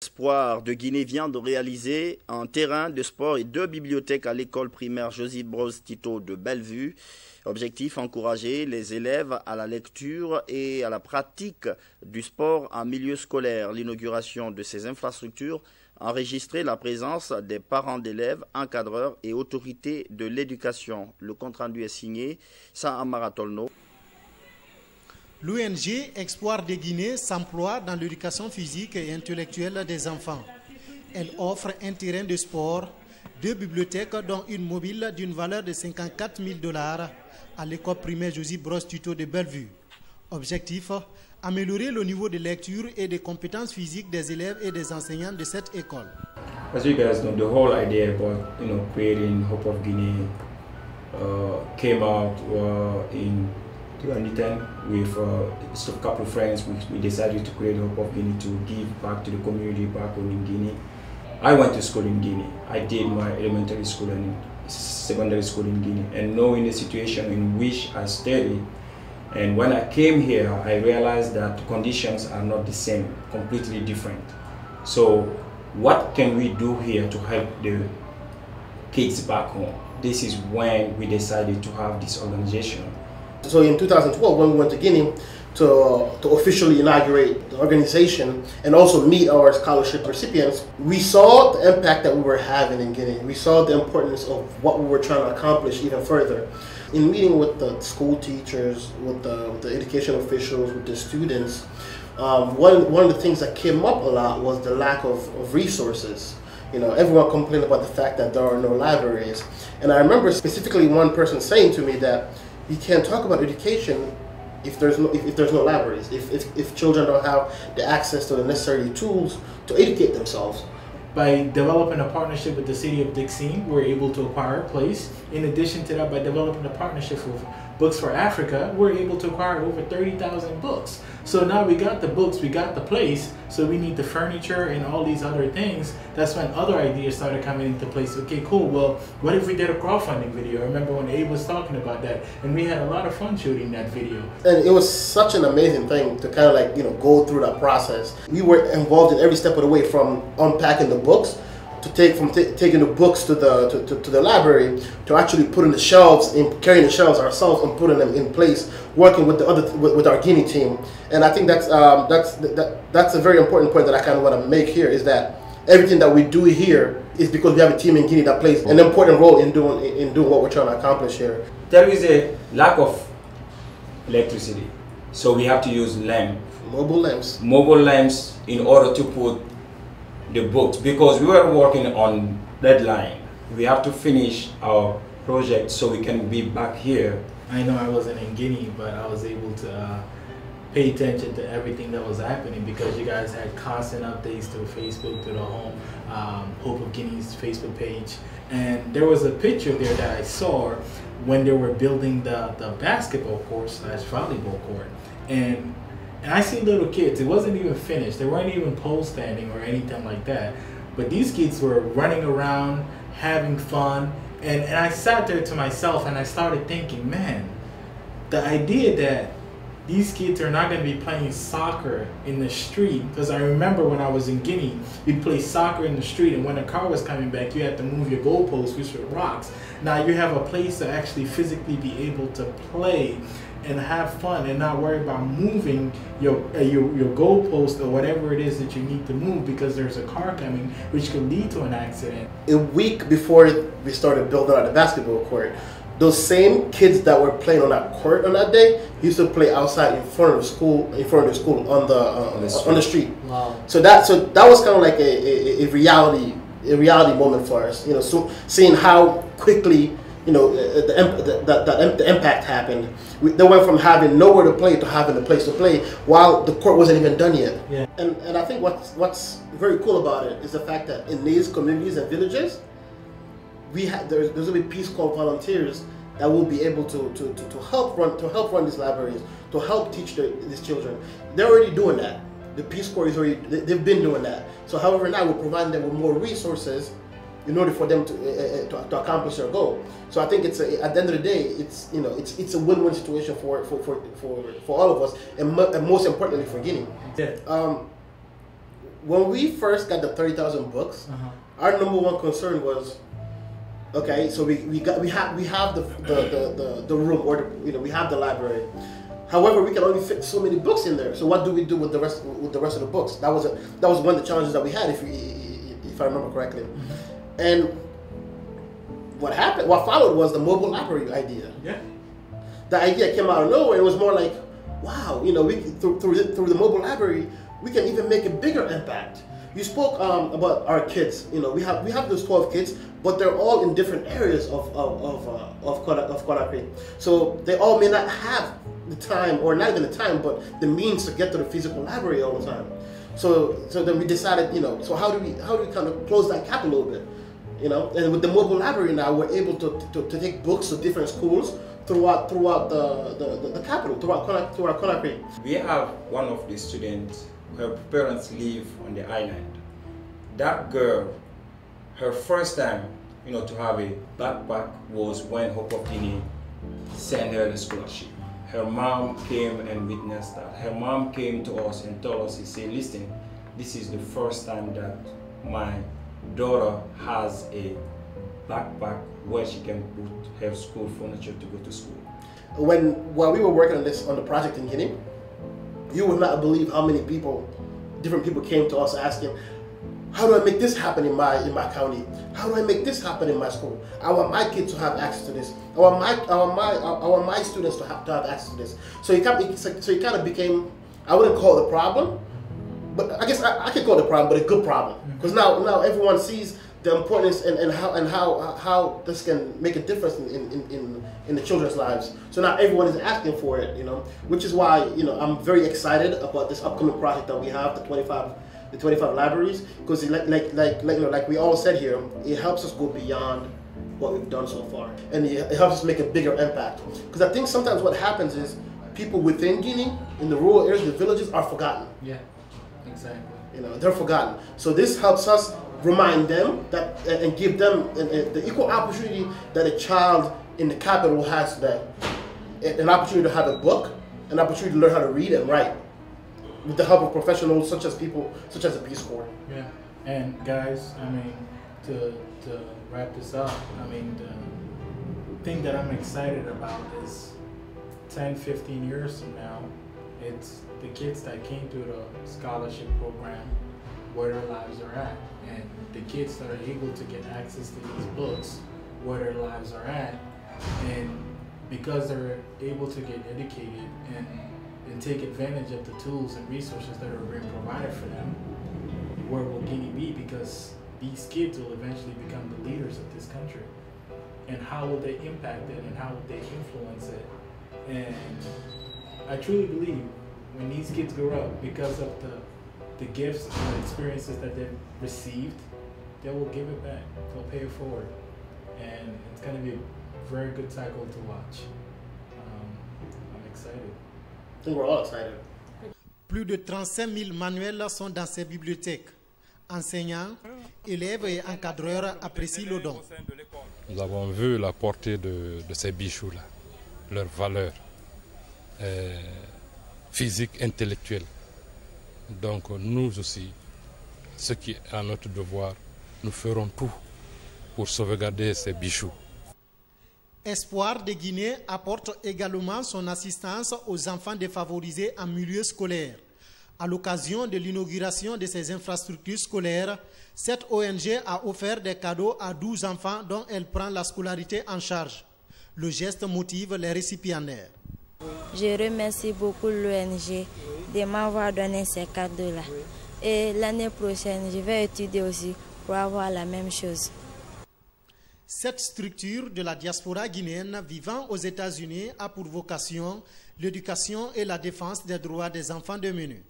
Espoir de Guinée vient de réaliser un terrain de sport et 2 bibliothèques à l'école primaire Joseph Broz Tito de Bellevue. Objectif, encourager les élèves à la lecture et à la pratique du sport en milieu scolaire. L'inauguration de ces infrastructures a enregistré la présence des parents d'élèves, encadreurs et autorités de l'éducation. Le compte-rendu est signé Sa Maratolno. L'ONG Espoir de Guinée s'emploie dans l'éducation physique et intellectuelle des enfants. Elle offre un terrain de sport, 2 bibliothèques dont une mobile d'une valeur de 54 000 $ à l'école primaire Joseph Broz Tito de Bellevue. Objectif, améliorer le niveau de lecture et des compétences physiques des élèves et des enseignants de cette école. As you guys know, the whole idea about creating Hope of Guinea came out in 2010 with a couple of friends. We decided to create Hope of Guinea to give back to the community back home in Guinea. I went to school in Guinea. I did my elementary school and secondary school in Guinea, and knowing the situation in which I studied, and when I came here I realized that the conditions are not the same, completely different. So what can we do here to help the kids back home? This is when we decided to have this organization. So in 2012, when we went to Guinea to officially inaugurate the organization and also meet our scholarship recipients, we saw the impact that we were having in Guinea. We saw the importance of what we were trying to accomplish even further. In meeting with the school teachers, with the education officials, with the students, one of the things that came up a lot was the lack of resources. Everyone complained about the fact that there are no libraries. And I remember specifically one person saying to me that you can't talk about education if there's no libraries, if children don't have the access to the necessary tools to educate themselves. By developing a partnership with the city of Dixie, we're able to acquire a place. In addition to that, by developing a partnership with Books for Africa, we're able to acquire over 30,000 books. So now we got the books, we got the place, so we need the furniture and all these other things. That's when other ideas started coming into place. Okay, cool, well, what if we did a crowdfunding video? I remember when Abe was talking about that, and we had a lot of fun shooting that video. And it was such an amazing thing to kind of go through that process. We were involved in every step of the way, from unpacking the books, to taking the books to the library, to actually putting the shelves, carrying the shelves ourselves and putting them in place, working with with our Guinea team. And I think that's a very important point that I kind of want to make here, is that everything that we do here is because we have a team in Guinea that plays an important role in doing what we're trying to accomplish here. There is a lack of electricity, so we have to use mobile lamps in order to put the books, because we were working on deadline. We have to finish our project so we can be back here. I know I wasn't in Guinea, but I was able to pay attention to everything that was happening, because you guys had constant updates through Facebook, through the home Hope of Guinea's Facebook page. And there was a picture there that I saw when they were building the basketball court / volleyball court. And I see little kids, it wasn't even finished, they weren't even pole standing or anything like that, but these kids were running around, having fun, and I sat there to myself and I started thinking, man, the idea that these kids are not going to be playing soccer in the street, because I remember when I was in Guinea, we'd play soccer in the street, and when a car was coming back, you had to move your goalposts, which were rocks. Now you have a place to actually physically be able to play and have fun and not worry about moving your goalpost or whatever it is that you need to move, because there's a car coming, which could lead to an accident. A week before we started building out the basketball court, those same kids that were playing on that court on that day used to play outside in front of the school, on the street. Wow. So that was kind of like a reality moment for us. So seeing how quickly the impact happened. They went from having nowhere to play to having a place to play while the court wasn't even done yet. Yeah. And I think what's very cool about it is the fact that in these communities and villages, there's going to be Peace Corps volunteers that will be able to help run these libraries, to help teach these children. They're already doing that. The Peace Corps they've been doing that. So however, now we're providing them with more resources in order for them to accomplish their goal. So I think at the end of the day, it's a win-win situation for all of us, and most importantly for Guinea. Yeah. when we first got the 30,000 books, our number one concern was, okay, so we have the room, or we have the library. However, we can only fit so many books in there. So what do we do with the rest of the books? That was one of the challenges that we had, if I remember correctly. And what followed was the mobile library idea. Yeah. The idea came out of nowhere. It was more like, wow, we through the mobile library, we can even make a bigger impact. You spoke about our kids. We have those 12 kids, but they're all in different areas of Conakry. So they all may not have the time, or not even the time, but the means to get to the physical library all the time. So then we decided, so how do we kind of close that gap a little bit, And with the mobile library now, we're able to take books to different schools throughout the capital, throughout Conakry. We have one of the students, her parents live on the island. That girl, her first time, to have a backpack was when Hope of Guinea sent her the scholarship. Her mom came and witnessed that. Her mom came to us and told us, he said, listen, this is the first time that my daughter has a backpack where she can put her school furniture to go to school. While we were working on the project in Guinea, you would not believe how many different people came to us asking, how do I make this happen in my county? How do I make this happen in my school? I want my kids to have access to this. I want my students to have access to this. So it kind of became, I wouldn't call it a problem, but I guess I could call it a problem, but a good problem. Because now everyone sees the importance and how this can make a difference in the children's lives. So now everyone is asking for it, which is why I'm very excited about this upcoming project that we have, the 25 libraries, because like we all said here, it helps us go beyond what we've done so far, and it helps us make a bigger impact. Because I think sometimes what happens is people within Guinea, in the rural areas, the villages, are forgotten. Yeah, exactly. They're forgotten. So this helps us remind them that and give them the equal opportunity that a child in the capital has today. An opportunity to have a book, an opportunity to learn how to read and write, with the help of professionals such as the Peace Corps. Yeah, and guys, to wrap this up, the thing that I'm excited about is 10, 15 years from now, it's the kids that came through the scholarship program, where their lives are at, and the kids that are able to get access to these books, where their lives are at, and because they're able to get educated and take advantage of the tools and resources that are being provided for them, where will Guinea be? Because these kids will eventually become the leaders of this country. And how will they impact it, and how will they influence it? And I truly believe when these kids grow up, because of the gifts and the experiences that they've received, they will give it back. They'll pay it forward. And it's going to be a very good cycle to watch. I'm excited. I think we're all excited. Plus de 35 000 manuels sont dans ces bibliothèques. Enseignants, élèves et encadreurs apprécient le don. Nous avons vu la portée de ces bijoux-là, leur valeur physique, intellectuelle. Donc nous aussi, ce qui est à notre devoir, nous ferons tout pour sauvegarder ces bijoux. Espoir de Guinée apporte également son assistance aux enfants défavorisés en milieu scolaire. À l'occasion de l'inauguration de ces infrastructures scolaires, cette ONG a offert des cadeaux à 12 enfants dont elle prend la scolarité en charge. Le geste motive les récipiendaires. Je remercie beaucoup l'ONG de m'avoir donné ces cadeaux-là. Et l'année prochaine, je vais étudier aussi pour avoir la même chose. Cette structure de la diaspora guinéenne vivant aux États-Unis a pour vocation l'éducation et la défense des droits des enfants démunis.